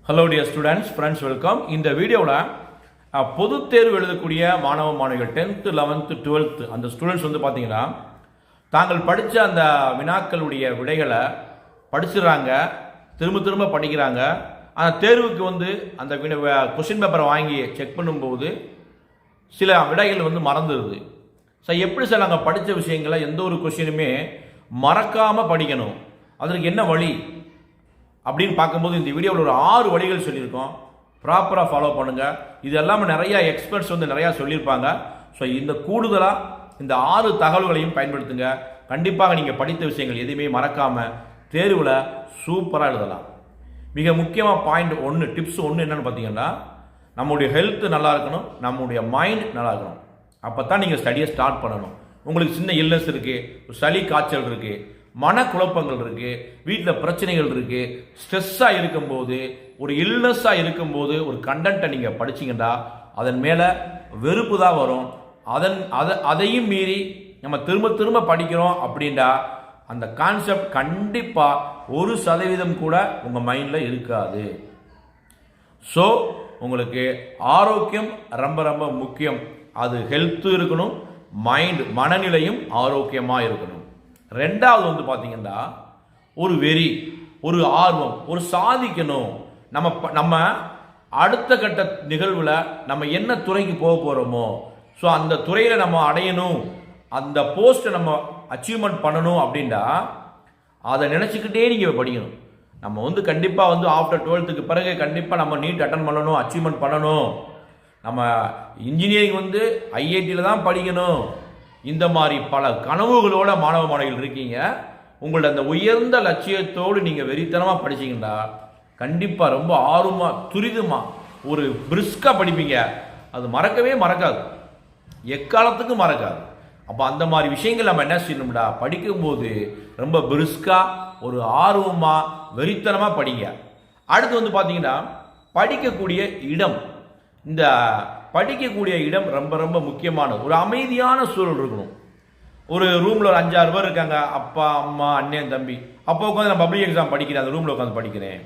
Hello dear students, friends, welcome. இந்த வீடியோவில் பொது தேர்வு எழுதக்கூடிய மாணவ மாணவிகள் 10th 11th 12th அந்த ஸ்டூடெண்ட்ஸ் வந்து பார்த்தீங்கன்னா தாங்கள் படித்த அந்த வினாக்களுடைய விடைகளை படிச்சிடுறாங்க, திரும்ப திரும்ப படிக்கிறாங்க. அந்த தேர்வுக்கு வந்து அந்த கொஸ்டின் பேப்பரை வாங்கி செக் பண்ணும்போது சில விடைகள் வந்து மறந்துடுது. சார் எப்படி சார் நாங்கள் படித்த விஷயங்களை எந்த ஒரு கொஸ்டினுமே மறக்காமல் படிக்கணும், அதற்கு என்ன வழி அப்படின்னு பார்க்கும்போது இந்த வீடியோவில் ஒரு 6 வழிகள் சொல்லியிருக்கோம். ப்ராப்பராக ஃபாலோ பண்ணுங்கள். இது எல்லாமே நிறையா எக்ஸ்பர்ட்ஸ் வந்து நிறையா சொல்லியிருப்பாங்க. ஸோ இந்த கூடுதலாக இந்த 6 தகவல்களையும் பயன்படுத்துங்க. கண்டிப்பாக நீங்கள் படித்த விஷயங்கள் எதுவுமே மறக்காமல் தேர்வில் சூப்பராக எழுதலாம். மிக முக்கியமாக பாயிண்ட் 1, டிப்ஸ் 1 என்னென்னு பார்த்தீங்கன்னா, நம்முடைய ஹெல்த் நல்லா இருக்கணும், நம்முடைய மைண்ட் நல்லா இருக்கணும். அப்போ தான் நீங்கள் ஸ்டடியை ஸ்டார்ட் பண்ணணும். உங்களுக்கு சின்ன இல்னஸ் இருக்குது, சளி காய்ச்சல் இருக்குது, மனக்குழப்பங்கள் இருக்குது, வீட்டில் பிரச்சனைகள் இருக்குது, ஸ்ட்ரெஸ்ஸாக இருக்கும்போது, ஒரு இல்னஸாக இருக்கும்போது ஒரு கண்டென்ட்டை நீங்கள் படிச்சிங்கன்னா அதன் மேலே வெறுப்பு தான் வரும். அதையும் மீறி நம்ம திரும்ப திரும்ப படிக்கிறோம் அப்படின்னா அந்த கான்செப்ட் கண்டிப்பாக 1% கூட உங்கள் மைண்டில் இருக்காது. ஸோ உங்களுக்கு ஆரோக்கியம் ரொம்ப ரொம்ப முக்கியம். அது ஹெல்த்தும் இருக்கணும், மைண்ட் மனநிலையும் ஆரோக்கியமாக இருக்கணும். 2வது வந்து பார்த்தீங்கன்னா ஒரு வெறி, ஒரு ஆர்வம், ஒரு சாதிக்கணும். நம்ம அடுத்த கட்ட நிகழ்வில் நம்ம என்ன துறைக்கு போக போகிறோமோ, ஸோ அந்த துறையில் நம்ம அடையணும், அந்த போஸ்ட்டை நம்ம அச்சீவ்மெண்ட் பண்ணணும் அப்படின்னா அதை நினச்சிக்கிட்டே நீங்கள் படிக்கணும். நம்ம வந்து கண்டிப்பாக வந்து ஆஃப்டர் 12th பிறகு கண்டிப்பாக நம்ம நீட் அட்டன் பண்ணணும், அச்சீவ்மெண்ட் பண்ணணும். நம்ம இன்ஜினியரிங் வந்து ஐஐடியில் தான் படிக்கணும். இந்த மாதிரி பல கனவுகளோட மாணவ மாணவிகள் இருக்கீங்க. உங்களோட அந்த உயர்ந்த லட்சியத்தோடு நீங்கள் வெறித்தனமாக படிச்சிங்கன்னா கண்டிப்பாக ரொம்ப ஆர்வமாக துரிதமாக ஒரு பிரிஸ்காக படிப்பீங்க. அது மறக்கவே மறக்காது, எக்காலத்துக்கு மறக்காது. அப்போ அந்த மாதிரி விஷயங்கள் நம்ம என்ன செய்யணும்டா, படிக்கும்போது ரொம்ப பிரிஸ்காக ஒரு ஆர்வமாக வெறித்தனமாக படிங்க. அடுத்து வந்து பார்த்தீங்கன்னா படிக்கக்கூடிய இடம். இந்த படிக்கக்கூடிய இடம் ரொம்ப ரொம்ப முக்கியமானது. ஒரு அமைதியான சூழல் இருக்கணும். ஒரு ரூமில் ஒரு 5-6 பேர் இருக்காங்க, அப்பா அம்மா அண்ணன் தம்பி. அப்போ உட்காந்து நான் பப்ளிக் எக்ஸாம் படிக்கிறேன், அந்த ரூமில் உட்காந்து படிக்கிறேன்.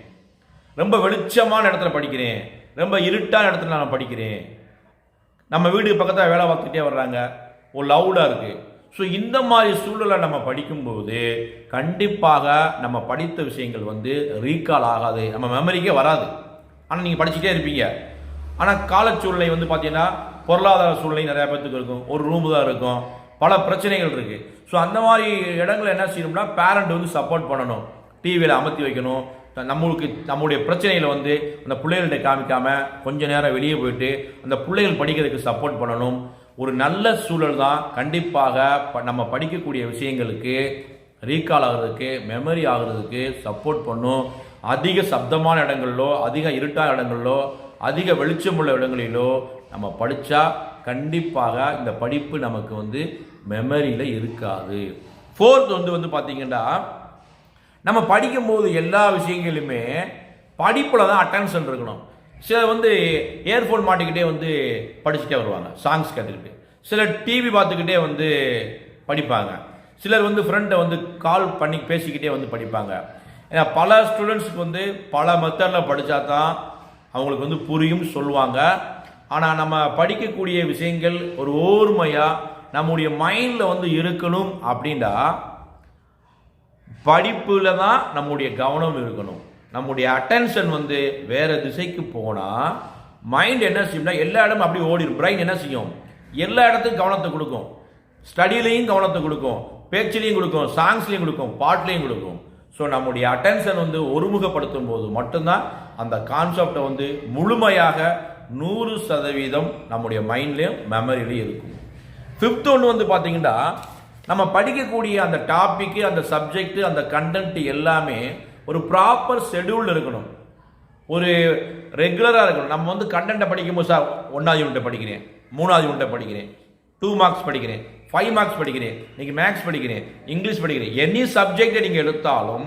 ரொம்ப வெளிச்சமான இடத்துல படிக்கிறேன், ரொம்ப இருட்டான இடத்துல நான் படிக்கிறேன். நம்ம வீட்டுக்கு பக்கத்தில் வேலை பார்த்துக்கிட்டே வர்றாங்க, ஒரு லவுடாக இருக்குது. ஸோ இந்த மாதிரி சூழலை நம்ம படிக்கும்போது கண்டிப்பாக நம்ம படித்த விஷயங்கள் வந்து ரீகால் ஆகாது, நம்ம மெமரிக்கே வராது. ஆனால் நீங்கள் படிச்சுட்டே இருப்பீங்க. ஆனால் கால சூழ்நிலை வந்து பார்த்தீங்கன்னா பொருளாதார சூழ்நிலை நிறையா பேர்த்துக்கு இருக்கும், ஒரு ரூமு தான் இருக்கும், பல பிரச்சனைகள் இருக்குது. ஸோ அந்த மாதிரி இடங்களை என்ன செய்யணும்னா பேரண்ட் வந்து சப்போர்ட் பண்ணணும், டிவியில் அமர்த்தி வைக்கணும். நம்மளுடைய பிரச்சனைகளை வந்து அந்த பிள்ளைகள்கிட்ட காமிக்காமல் கொஞ்சம் நேரம் வெளியே போயிட்டு அந்த பிள்ளைகள் படிக்கிறதுக்கு சப்போர்ட் பண்ணணும். ஒரு நல்ல சூழல் தான் கண்டிப்பாக நம்ம படிக்கக்கூடிய விஷயங்களுக்கு ரீகால் ஆகிறதுக்கு, மெமரி ஆகிறதுக்கு சப்போர்ட் பண்ணும். அதிக சப்தமான இடங்களிலோ, அதிக இருட்டான இடங்களிலோ, அதிக வெளிச்சமுள்ள இடங்களிலோ நம்ம படித்தா கண்டிப்பாக இந்த படிப்பு நமக்கு வந்து மெமரியில் இருக்காது. 4th வந்து பார்த்தீங்கன்னா நம்ம படிக்கும்போது எல்லா விஷயங்களுமே படிப்பில் தான் அட்டென்ஷன் இருக்கணும். சிலர் வந்து இயர்ஃபோன் மாட்டிக்கிட்டே வந்து படிச்சுட்டே வருவாங்க, சாங்ஸ் கேட்டுக்கிட்டு. சிலர் டிவி பார்த்துக்கிட்டே வந்து படிப்பாங்க. சிலர் வந்து ஃப்ரெண்டை வந்து கால் பண்ணி பேசிக்கிட்டே வந்து படிப்பாங்க. ஏன்னா பல ஸ்டூடெண்ட்ஸுக்கு வந்து பல மெத்தடில் படித்தா தான் அவங்களுக்கு வந்து புரியும் சொல்லுவாங்க. ஆனால் நம்ம படிக்கக்கூடிய விஷயங்கள் ஒரு ஓர்மையாக நம்முடைய மைண்டில் வந்து இருக்கணும் அப்படின்னா படிப்பில் தான் நம்முடைய கவனம் இருக்கணும். நம்முடைய அட்டென்ஷன் வந்து வேறு திசைக்கு போனால் மைண்ட் என்ன செய்யும்னா எல்லா இடமும் அப்படி ஓடிடும். பிரைன் என்ன செய்யும், எல்லா இடத்துக்கும் கவனத்தை கொடுக்கும். ஸ்டடியிலையும் கவனத்தை கொடுக்கும், பேச்சிலையும் கொடுக்கும், சாங்ஸ்லையும் கொடுக்கும், பாட்லையும் கொடுக்கும். ஸோ நம்முடைய அட்டென்ஷன் வந்து ஒருமுகப்படுத்தும் போது மட்டும்தான் அந்த கான்செப்டை வந்து முழுமையாக 100% நம்முடைய மைண்ட்லேயும் மெமரிலையும் இருக்கும். 5th வந்து பார்த்தீங்கன்னா நம்ம படிக்கக்கூடிய அந்த டாப்பிக்கு, அந்த சப்ஜெக்ட், அந்த கண்டென்ட் எல்லாமே ஒரு ப்ராப்பர் ஷெடியூல் இருக்கணும், ஒரு ரெகுலராக இருக்கணும். நம்ம வந்து கண்டென்ட்டை படிக்கும்போது சார் 1வது யூனிட்டை படிக்கிறேன், 3வது யூனிட்டை படிக்கிறேன், 2 மார்க்ஸ் படிக்கிறேன், 5 மார்க்ஸ் படிக்கிறேன், நீங்கள் மேக்ஸ் படிக்கிறேன், இங்கிலீஷ் படிக்கிறேன், எனி சப்ஜெக்டை நீங்கள் எடுத்தாலும்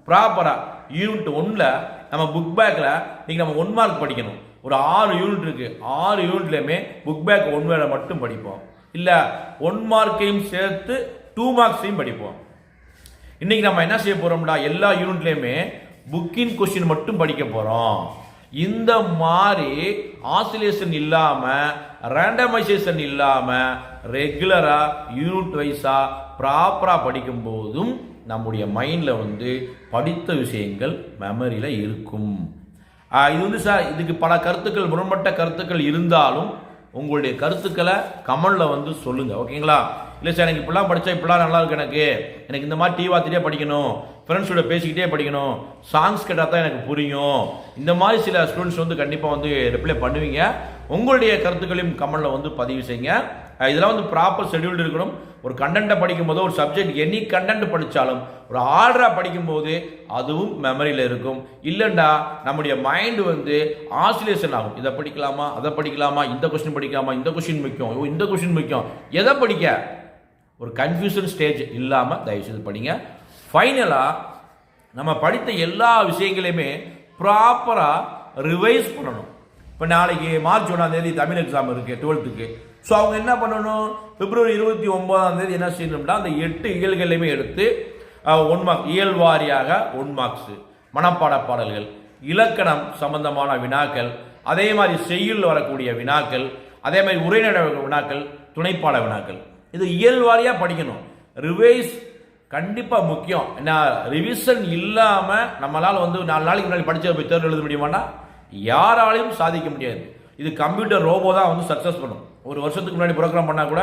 ப்ராப்பராக யூனிட் 1ல் நம்ம புக் பேக்கில் நீங்கள் நம்ம 1 மார்க் படிக்கணும். ஒரு 6 யூனிட் இருக்குது, 6 யூனிட்லேயுமே புக் பேக் 1 வேளை மட்டும் படிப்போம், இல்லை 1 மார்க்கையும் சேர்த்து 2 மார்க்ஸையும் படிப்போம். இன்றைக்கி நம்ம என்ன செய்ய போகிறோம்டா, எல்லா யூனிட்லேயுமே புக்கின் கொஸ்டின் மட்டும் படிக்க போகிறோம். இந்த மாதிரி ஆசிலேஷன் இல்லாமல் ரேண்டமைசேஷன் இல்லாமல் ரெகுலராக யூனிட் வைஸாக ப்ராப்பராக படிக்கும் போதும் நம்முடைய மைண்டில் வந்து படித்த விஷயங்கள் மெமரியில் இருக்கும். இது வந்து சார் இதுக்கு பல கருத்துக்கள் முரண்பட்ட கருத்துக்கள் இருந்தாலும் உங்களுடைய கருத்துக்களை கமெண்டில் வந்து சொல்லுங்கள், ஓகேங்களா? இல்லை சார் எனக்கு இப்படிலாம் படித்தா இப்படிலாம் நல்லா இருக்கு, எனக்கு இந்த மாதிரி டிவி பார்த்துட்டே படிக்கணும், ஃப்ரெண்ட்ஸோட பேசிக்கிட்டே படிக்கணும், சாங்ஸ் கேட்டால் தான் எனக்கு புரியும், இந்த மாதிரி சில ஸ்டூடெண்ட்ஸ் வந்து கண்டிப்பாக வந்து ரிப்ளை பண்ணுவீங்க. உங்களுடைய கருத்துக்களையும் கமெண்டில் வந்து பதிவு செய்யுங்க. இதெல்லாம் வந்து ப்ராப்பர் ஷெடியூல்டு இருக்கணும். ஒரு கண்டென்ட்டை படிக்கும் போது ஒரு சப்ஜெக்ட் எனி கண்டென்ட் படித்தாலும் ஒரு ஆர்டராக படிக்கும்போது அதுவும் மெமரியில் இருக்கும். இல்லைண்டா நம்முடைய மைண்டு வந்து ஆசிலேஷன் ஆகும். இதை படிக்கலாமா, அதை படிக்கலாமா, இந்த கொஸ்டின் படிக்கலாமா, இந்த கொஸ்டின் முக்கியம், இந்த கொஸ்டின் முக்கியம், எதை படிக்க ஒரு கன்ஃபியூஷன் ஸ்டேஜ் இல்லாமல் தயவுசெய்து படிங்க. ஃபைனலாக நம்ம படித்த எல்லா விஷயங்களையுமே ப்ராப்பராக ரிவைஸ் பண்ணணும். இப்போ நாளைக்கு மார்ச் 1 தமிழ் எக்ஸாம் இருக்குது 12th. ஸோ அவங்க என்ன பண்ணணும், பிப்ரவரி 29 என்ன செய்யணும்னா அந்த 8 இயல்களையுமே எடுத்து 1 மார்க் இயல் வாரியாக 1 மார்க்ஸ், மனப்பாட பாடல்கள், இலக்கணம் சம்பந்தமான வினாக்கள், அதே மாதிரி செய்யுள் வரக்கூடிய வினாக்கள், அதே மாதிரி உரைநடை வினாக்கள், துணைப்பாட வினாக்கள், இது இயல் வாரியாக படிக்கணும். ரிவைஸ் கண்டிப்பாக முக்கியம். ஏன்னா ரிவிஷன் இல்லாமல் நம்மளால் வந்து 4 நாளைக்கு முன்னாடி படித்த போய் தேர்வு எழுத முடியுமானா யாராலையும் சாதிக்க முடியாது. இது கம்ப்யூட்டர் ரோபோ தான் வந்து சக்ஸஸ் பண்ணும். ஒரு வருஷத்துக்கு முன்னாடி ப்ரோக்ராம் பண்ணால் கூட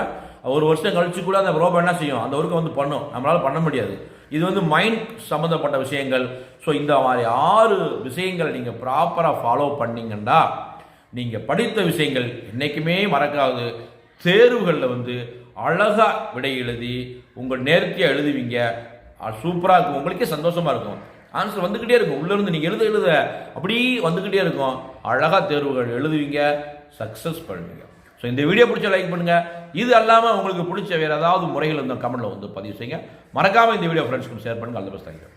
ஒரு வருஷம் கழிச்சு கூட அந்த ரோபோ என்ன செய்யும், அந்த ஒர்க்கை வந்து பண்ணும். நம்மளால் பண்ண முடியாது. இது வந்து மைண்ட் சம்மந்தப்பட்ட விஷயங்கள். ஸோ இந்த மாதிரி 6 விஷயங்களை நீங்கள் ப்ராப்பராக ஃபாலோ பண்ணிங்கன்னா நீங்கள் படித்த விஷயங்கள் என்றைக்குமே மறக்காது. தேர்வுகளில் வந்து அழகாக விடை எழுதி உங்கள் நேர்த்தியாக எழுதுவீங்க. சூப்பராக இருக்கும், உங்களுக்கே சந்தோஷமாக இருக்கும். ஆன்சர் வந்துக்கிட்டே இருக்கும், உள்ளேருந்து நீங்கள் எழுத அப்படி வந்துக்கிட்டே இருக்கும். அழகாக தேர்வுகள் எழுதுவீங்க, சக்ஸஸ் பண்ணுவீங்க. ஸோ இந்த வீடியோ பிடிச்ச லைக் பண்ணுங்கள். இது அல்லாமல் உங்களுக்கு பிடிச்ச வேறு ஏதாவது முறைகள் வந்து கமெண்ட்டில் வந்து பதிவு செய்யுங்க. மறக்காமல் இந்த வீடியோ ஃப்ரெண்ட்ஸ்க்கு ஷேர் பண்ணுங்கள். All the best. தேங்க்யூ.